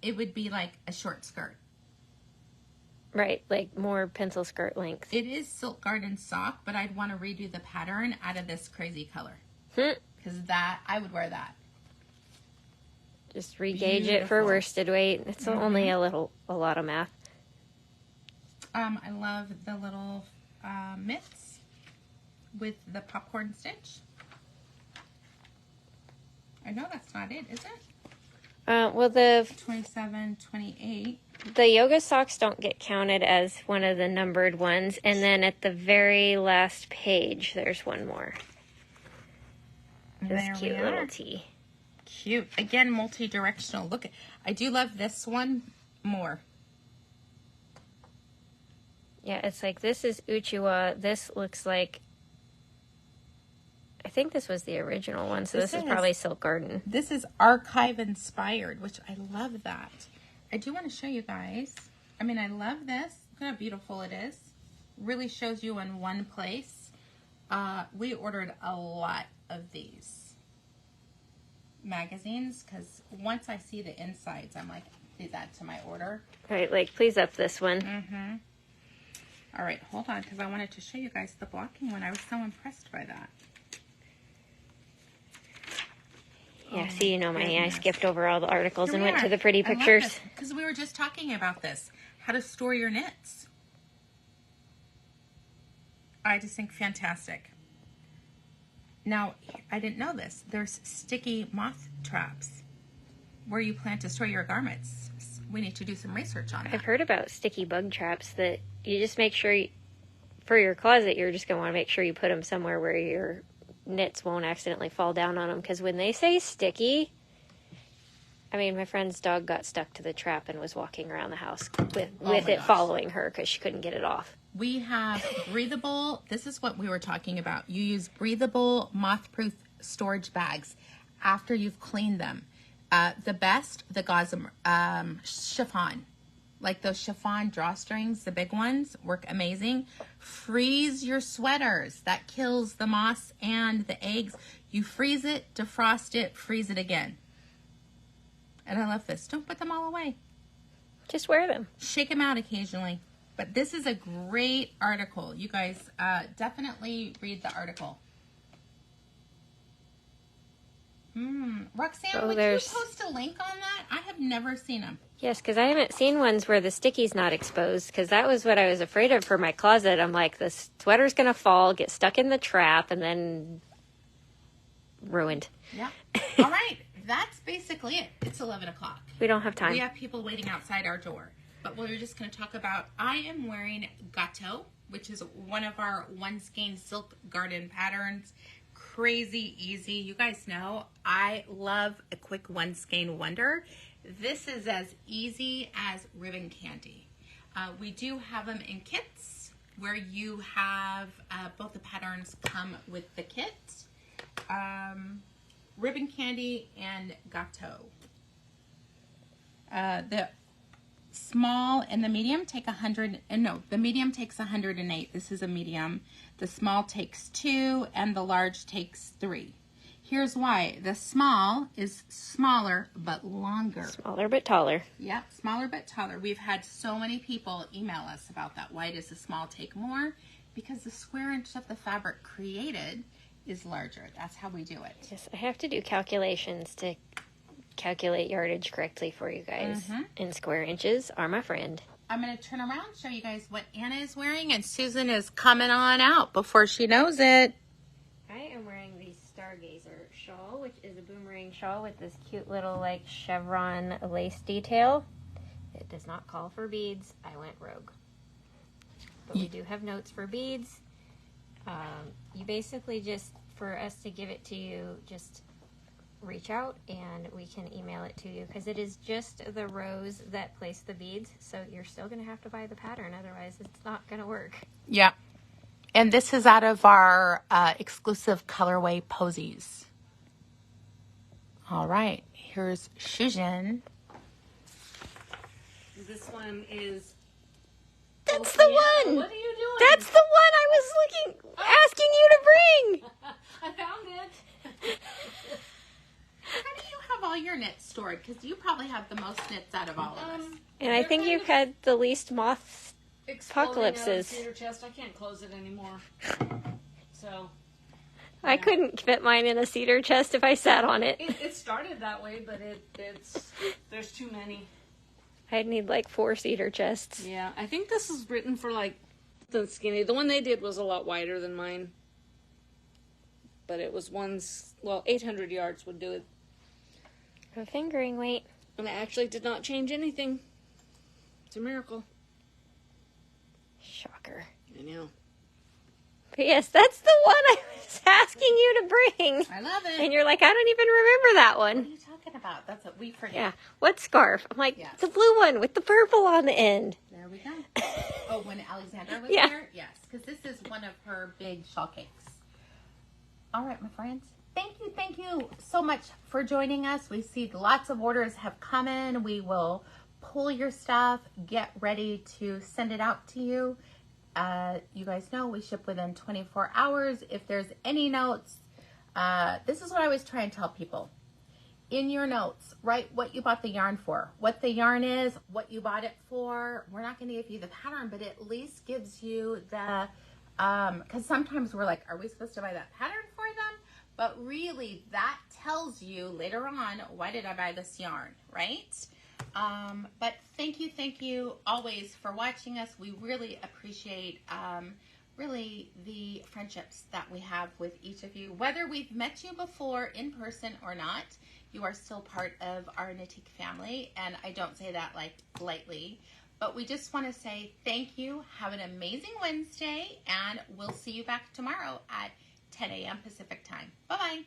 it would be like a short skirt. Right, like more pencil skirt length. It is Silk Garden sock, but I'd want to redo the pattern out of this crazy color. Because I would wear that. Just re-gauge it for worsted weight. It's only a lot of math. I love the little mitts with the popcorn stitch. I know that's not it, is it? Well, the 27, 28. The yoga socks don't get counted as one of the numbered ones. And then at the very last page, there's one more. This cute little tee. Cute. Again, multi-directional. Look, I do love this one more. Yeah, it's like, this is Uchiwa. This looks like, I think this was the original one, so this is probably Silk Garden. This is archive inspired, which I love that. I do want to show you guys. I mean, I love this. Look how beautiful it is. Really shows you in one place. We ordered a lot of these magazines because once I see the insides, I'm like, do that to my order. All right, like, please up this one. All right, hold on, because I wanted to show you guys the blocking one. I was so impressed by that. Yeah, so you know I skipped over all the articles and went to the pretty pictures. Because we were just talking about this, how to store your knits. I just think fantastic. Now, I didn't know this. There's sticky moth traps where you plan to store your garments. We need to do some research on that. I've heard about sticky bug traps that you just make sure, for your closet, you're just going to want to make sure you put them somewhere where your knits won't accidentally fall down on them. Because when they say sticky, I mean, my friend's dog got stuck to the trap and was walking around the house with it following her because she couldn't get it off. We have breathable, this is what we were talking about. You use breathable, moth-proof storage bags after you've cleaned them. The best, the gauze chiffon. Like those chiffon drawstrings, the big ones, work amazing. Freeze your sweaters. That kills the moths and the eggs. You freeze it, defrost it, freeze it again. And I love this. Don't put them all away. Just wear them. Shake them out occasionally. But this is a great article. You guys definitely read the article. Roxanne, would you post a link on that? I have never seen them. Yes, because I haven't seen ones where the sticky's not exposed, because that was what I was afraid of for my closet. I'm like, the sweater's going to fall, get stuck in the trap, and then ruined. Yeah. All right. That's basically it. It's 11 o'clock. We don't have time. We have people waiting outside our door. But we're just going to talk about, I am wearing Gato, which is one of our one skein Silk Garden patterns. Crazy easy. You guys know I love a quick one skein wonder. This is as easy as ribbon candy. We do have them in kits where you have both the patterns come with the kit. Ribbon candy and Gato. The small and the medium take 100, and no, the medium takes 108. This is a medium. The small takes 2 and the large takes 3. Here's why. The small is smaller but longer. Smaller but taller. Yep, smaller but taller. We've had so many people email us about that. Why does the small take more? Because the square inch of the fabric created is larger. That's how we do it. Yes, I have to do calculations to calculate yardage correctly for you guys. And square inches are my friend. I'm going to turn around and show you guys what Anna is wearing, and Susan is coming on out before she knows it. I am wearing the Stargazer shawl, which is a boomerang shawl with this cute little like chevron lace detail. It does not call for beads. I went rogue. But we do have notes for beads. You basically just, for us to give it to you, just reach out and we can email it to you, because it is just the rows that place the beads, so you're still going to have to buy the pattern, otherwise it's not going to work. Yeah. And this is out of our exclusive colorway posies. All right, here's Shujin. This one is... That's the one! What are you doing? That's the one I was asking you to bring! I found it. How do you have all your knits stored? Because you probably have the most knits out of all of us. And I think you've had the least moth Exploding out of the apocalypses. cedar chest. I can't close it anymore. So... I couldn't fit mine in a cedar chest if I sat on it. It started that way, but there's too many. I'd need like 4 cedar chests. Yeah, I think this is written for like the skinny. The one they did was a lot wider than mine. But it was 800 yards would do it. A fingering weight. And it actually did not change anything. It's a miracle. Shocker. I know. But yes, that's the one I was asking you to bring. I love it. And you're like, I don't even remember that What are one. you talking about? That's what we forget. Yeah. What scarf? I'm like, Yes. the blue one with the purple on the end. There we go. Oh, when Alexandra was Yeah. there? Yes, because this is one of her big shawl cakes. All right, my friends. Thank you so much for joining us. We see lots of orders have come in. We will pull your stuff, get ready to send it out to you. You guys know we ship within 24 hours. If there's any notes, this is what I always try and tell people. In your notes, write what you bought the yarn for, what the yarn is, what you bought it for. We're not going to give you the pattern, but it at least gives you the, because sometimes we're like, are we supposed to buy that pattern for them? But really, that tells you later on, why did I buy this yarn, right? But thank you always for watching us. We really appreciate really the friendships that we have with each of you. Whether we've met you before in person or not, you are still part of our Knitique family, and I don't say that like lightly, but we just want to say thank you. Have an amazing Wednesday, and we'll see you back tomorrow at 10 a.m. Pacific time. Bye-bye.